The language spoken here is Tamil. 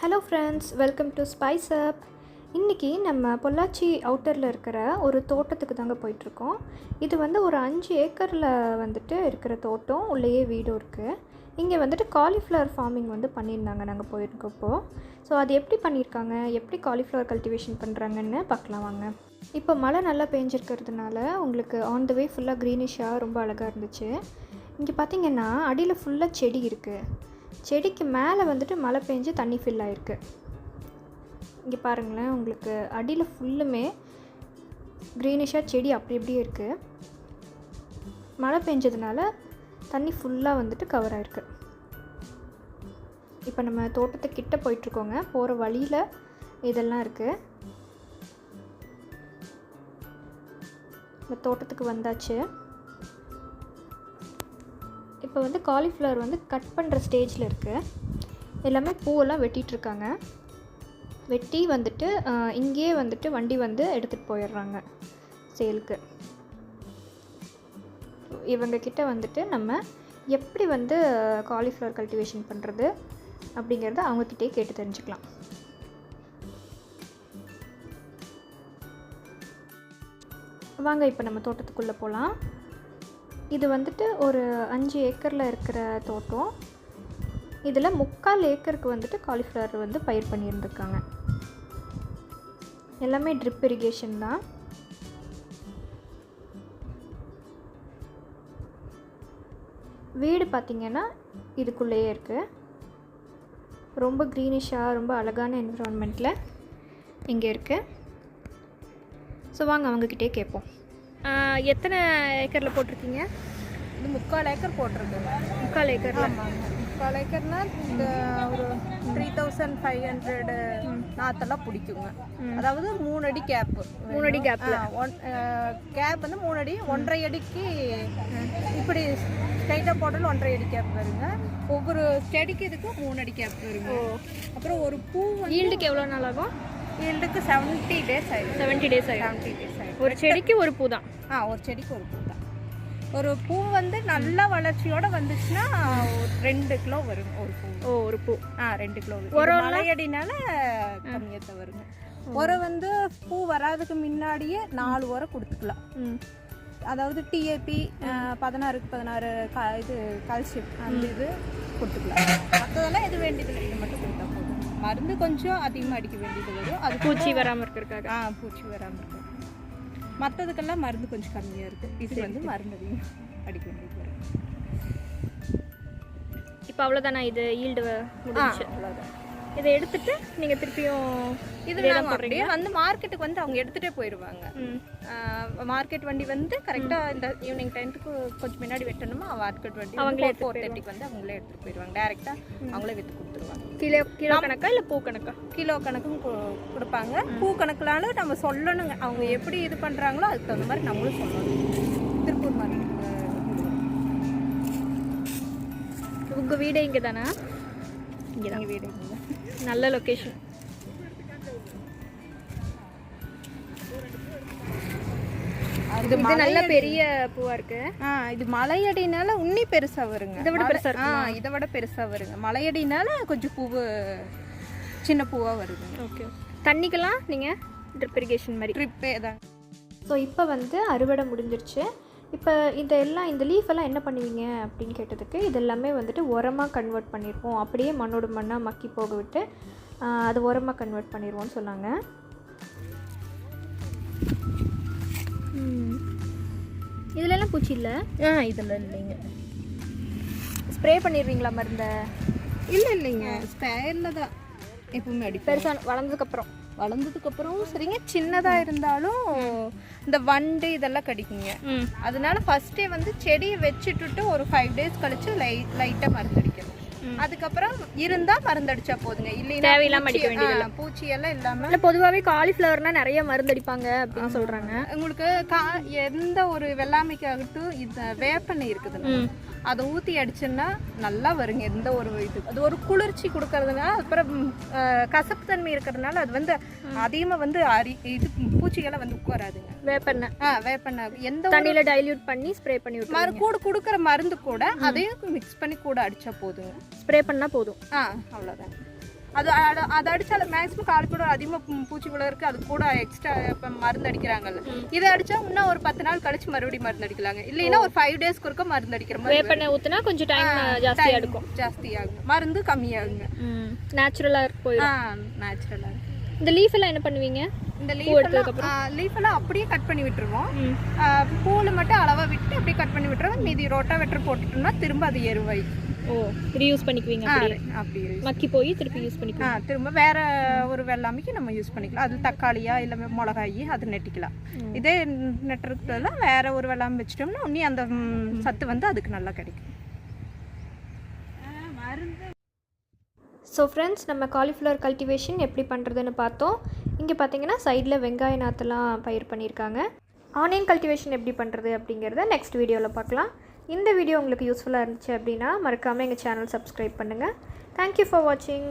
Hello friends, welcome to Spice Up. இன்றைக்கி நம்ம பொள்ளாச்சி அவுட்டரில் இருக்கிற ஒரு தோட்டத்துக்கு தாங்க போயிட்டுருக்கோம். இது வந்து ஒரு 5 ஏக்கரில் வந்துட்டு இருக்கிற தோட்டம், உள்ளேயே வீடும் இருக்குது. இங்கே வந்துட்டு காலிஃப்ளவர் ஃபார்மிங் வந்து பண்ணியிருந்தாங்க நாங்கள் போயிருக்கப்போ. ஸோ அது எப்படி பண்ணியிருக்காங்க, எப்படி காலிஃப்ளவர் கல்டிவேஷன் பண்ணுறாங்கன்னு பார்க்கலாம் வாங்க. இப்போ மழை நல்லா பேஞ்சிருக்கிறதுனால உங்களுக்கு ஆன் த வே ஃபுல்லாக க்ரீனிஷாக ரொம்ப அழகாக இருந்துச்சு. இங்கே பார்த்திங்கன்னா அடியில் ஃபுல்லாக செடி இருக்குது. செடிக்கு மேலே வந்துட்டு மழை பெஞ்சு தண்ணி ஃபில் ஆகிருக்கு. இங்கே பாருங்களேன், உங்களுக்கு அடியில் ஃபுல்லுமே க்ரீனிஷாக செடி அப்படி இப்படியே இருக்குது. மழை பெஞ்சதுனால தண்ணி ஃபுல்லாக வந்துட்டு கவர் ஆகிருக்கு. இப்போ நம்ம தோட்டத்துக்கிட்ட போயிட்டுருக்கோங்க. போகிற வழியில் இதெல்லாம் இருக்குது. இந்த தோட்டத்துக்கு வந்தாச்சு. இப்போ வந்து காலிஃப்ளவர் வந்து கட் பண்ணுற ஸ்டேஜில் இருக்குது. எல்லாமே பூவெல்லாம் வெட்டிகிட்ருக்காங்க. வெட்டி வந்துட்டு இங்கேயே வந்துட்டு வண்டி வந்து எடுத்துகிட்டு போயிடுறாங்க சேலுக்கு. இவங்கக்கிட்ட வந்துட்டு நம்ம எப்படி வந்து காலிஃப்ளவர் கல்டிவேஷன் பண்ணுறது அப்படிங்கிறத அவங்கக்கிட்டே கேட்டு தெரிஞ்சுக்கலாம். வாங்க இப்போ நம்ம தோட்டத்துக்குள்ளே போகலாம். இது வந்துட்டு ஒரு 5 ஏக்கரில் இருக்கிற தோட்டம். இதில் 3/4 ஏக்கருக்கு வந்துட்டு காலிஃப்ளவர் வந்து பயிர் பண்ணியிருந்துருக்காங்க. எல்லாமே ட்ரிப் இரிகேஷன் தான். வீடு பார்த்திங்கன்னா இதுக்குள்ளேயே இருக்குது. ரொம்ப க்ரீனிஷாக ரொம்ப அழகான என்விரான்மெண்ட்டில் இங்கே இருக்குது. ஸோ வாங்க அவங்கக்கிட்டே கேட்போம். எத்தனை ஏக்கரில் போட்டிருக்கீங்க? இது 3/4 ஏக்கர் போட்டிருக்குங்க. 3/4 ஏக்கர். ஆமாங்க, 3/4 ஏக்கர்னால் இந்த ஒரு 3500 நாற்றெல்லாம் பிடிக்குங்க. அதாவது 3 அடி கேப்பு. 3 அடி கேப்பில் கேப் வந்து 3 அடி, 1.5 அடிக்கு இப்படி ஸ்ட்ரைட்டாக போட்டாலும் 1.5 அடி கேப் வருங்க. ஒவ்வொரு செடிக்கு இதுக்கு 3 அடி கேப் வருங்க. அப்புறம் ஒரு பூ ஈல்டுக்கு எவ்வளோ நாள் ஆகும்? ஈல்டுக்கு 70 டேஸ் ஆகிடும். 70 டேஸ் ஆகிடும். ஒரு செடிக்கு ஒரு பூ தான். ஒரு செடிக்கு ஒரு பூ தான். ஒரு பூ வந்து நல்ல வளர்ச்சியோட வந்துச்சுன்னா 2 கிலோ வரும் ஒரு பூ. ஒரு பூ 2 கிலோ வரும். ஒரு மலையடினால கம்மியாக வருங்க. உரம் வந்து பூ வராதுக்கு முன்னாடியே 4 உரம் கொடுத்துக்கலாம். அதாவது டிஏபி 16க்கு 16 இது கால்சியம் அந்த இது கொடுத்துக்கலாம். மற்றதெல்லாம் எது வேண்டியதில்லை, இது மட்டும் கொடுத்தா போதும். மருந்து கொஞ்சம் அதிகமாக அடிக்க வேண்டியது வரும். அது பூச்சி வராமல் இருக்கிறதுக்காக. பூச்சி வராமல் இருக்கும். மற்றதுக்கெல்லாம் மருந்து கொஞ்சம் கம்மியாக இருக்குது. இது வந்து மருந்து அதிகம் அடிக்க வேண்டியது வரும். இப்போ அவ்வளோதானா? இது ஈல்டு முடிஞ்சு அவ்வளோதான். இதை எடுத்துட்டு நீங்கள் திருப்பியும் இதெல்லாம் அப்படியே வந்து மார்க்கெட்டுக்கு வந்து அவங்க எடுத்துகிட்டே போயிடுவாங்க. மார்க்கெட் வண்டி வந்து கரெக்டாக இந்த ஈவினிங் டைமுக்கு கொஞ்சம் முன்னாடி வெட்டணுமா, மார்க்கெட் வண்டி அவங்களே 4:30க்கு வந்து அவங்களே எடுத்துகிட்டு போயிடுவாங்க. டேரெக்டாக அவங்களே விற்று கொடுத்துருவாங்க. கிலோ கணக்கா இல்லை பூ கணக்கா? கிலோ கணக்கும் கொடுப்பாங்க. பூ கணக்குனாலும் நம்ம சொல்லணுங்க. அவங்க எப்படி இது பண்ணுறாங்களோ அதுக்கு தகுந்த மாதிரி நம்மளும் சொல்லணும். திருப்பூர் மார்க்கெட். உங்கள் வீடு இங்கே தானே? இங்கே தான் வீடு. நல்ல லொக்கேஷன். இது நல்ல பெரிய பூவா இருக்கு. இது மலையடினால உன்னி பெருசா வருங்க. இதை விட பெருசா இருக்கு. இதை விட பெருசா வருங்க. மலையடினால கொஞ்சம் பூவு சின்ன பூவா வருது. ஓகே. தண்ணிக்கெல்லாம் நீங்க ட்ரிப் இரிகேஷன் மாதிரி ட்ரிப்பே தான். ஸோ இப்போ வந்து அறுவடை முடிஞ்சிருச்சு. இப்போ இந்த லீஃப் எல்லாம் என்ன பண்ணுவீங்க அப்படின்னு கேட்டதுக்கு, இது எல்லாமே வந்துட்டு உரமாக கன்வெர்ட் பண்ணியிருப்போம். அப்படியே மண்ணோட மண்ணாக மக்கி போக விட்டு அது உரமாக கன்வெர்ட் பண்ணிடுவோம்னு சொன்னாங்க. இதுலலாம் பூச்சி இல்லை? இதெல்லாம் இல்லைங்க. ஸ்ப்ரே பண்ணிடுவீங்களா மருந்த? இல்லைங்க, ஸ்பேரில் தான் எப்பவுமே அடி. பெருசாக வளர்ந்ததுக்கப்புறம் சரிங்க. சின்னதாக இருந்தாலும் இந்த வண்டு இதெல்லாம் கடிக்குங்க. அதனால ஃபர்ஸ்டே வந்து செடியை வச்சுட்டு ஒரு 5 டேஸ் கழிச்சு லைட்டாக மருந்து அடிக்கணும். அதுக்கப்புறம் இருந்தால் மருந்து அடிச்சா போதுங்க. இல்லைன்னா தேவையில்லாம அடிக்க வேண்டியது. பூச்சி எல்லாம் இல்லாமல். இல்லை, பொதுவாகவே காலிஃப்ளவர்னா நிறைய மருந்து அடிப்பாங்க அப்படின்னு சொல்கிறாங்க. உங்களுக்கு எந்த ஒரு வெள்ளாமைக்காகட்டும் இந்த வேப்பெண்ணெய் இருக்குதுங்க, அதை ஊற்றி அடிச்சுன்னா நல்லா வருங்க. எந்த ஒரு இது அது ஒரு குளிர்ச்சி கொடுக்கறதுனால, அப்புறம் கசப்பு தன்மை இருக்கிறதுனால அது வந்து அதிகமாக வந்து இது பூச்சிகளை வந்து உட்காராதுங்க. வேப்பெண்ணெய் எந்த தண்ணியில் டைல்யூட் பண்ணி ஸ்ப்ரே பண்ணி கூட கொடுக்குற மருந்து கூட அதையும் மிக்ஸ் பண்ணி கூட அடித்தா போதுங்க. ஸ்ப்ரே பண்ணால் போதும். அவ்வளோதான். அதை அடித்தால் மேக்ஸிமம் காலிஃப்ளவர் அதிகமாக பூச்சி இருக்குது, அது கூட எக்ஸ்ட்ரா இப்போ மருந்து அடிக்கிறாங்கல்ல. இதை அடித்தா இன்னும் ஒரு 10 நாள் கழிச்சு மறுபடியும் மருந்து அடிக்கலாங்க. இல்லைன்னா ஒரு 5 டேஸ்க்கு ஒருக்க மருந்து அடிக்கிற மாதிரி. வேப்பெண்ணெய் ஊற்றினா கொஞ்சம் டைம் ஜாஸ்தியாக எடுக்கும், ஜாஸ்தியாகுங்க, மருந்து கம்மியாகுங்க. நேச்சுரலாக போயிடும். நேச்சுரலாக. இந்த லீஃப் எல்லாம் என்ன பண்ணுவீங்க? இந்த லீஃப் எல்லாம் அப்படியே கட் பண்ணி விட்டுருவோம். பூவில் மட்டும் அளவாக விட்டு அப்படியே கட் பண்ணி விட்டுருவோம். மீதி ரோட்டாவேட்டர் போட்டுட்டோம்னா திரும்ப அது எருவாய். ஓ, ரீயூஸ் பண்ணிக்குவீங்க? அப்படி மக்கி போய் திருப்பி யூஸ் பண்ணிக்கலாம். திரும்ப வேற ஒரு வெள்ளாமைக்கு நம்ம யூஸ் பண்ணிக்கலாம். அது தக்காளியா இல்லை மிளகாயி அது நெட்டிக்கலாம். இதே நெட்டுறதுலாம் வேற ஒரு வெள்ளாமை வச்சிட்டோம்னா இன்னும் அந்த சத்து வந்து அதுக்கு நல்லா கிடைக்கும். ஸோ ஃப்ரெண்ட்ஸ், நம்ம காலிஃப்ளவர் கல்டிவேஷன் எப்படி பண்ணுறதுன்னு பார்த்தோம். இங்கே பார்த்தீங்கன்னா சைடில் வெங்காய நாற்றுலாம் பயிர் பண்ணியிருக்காங்க. ஆனியன் கல்டிவேஷன் எப்படி பண்ணுறது அப்படிங்கிறத நெக்ஸ்ட் வீடியோவில் பார்க்கலாம். இந்த வீடியோ உங்களுக்கு யூஸ்ஃபுல்லாக இருந்துச்சு அப்படின்னா மறக்காமல் எங்கள் சேனல் சப்ஸ்கிரைப் பண்ணுங்கள். தேங்க்யூ ஃபார் வாட்சிங்.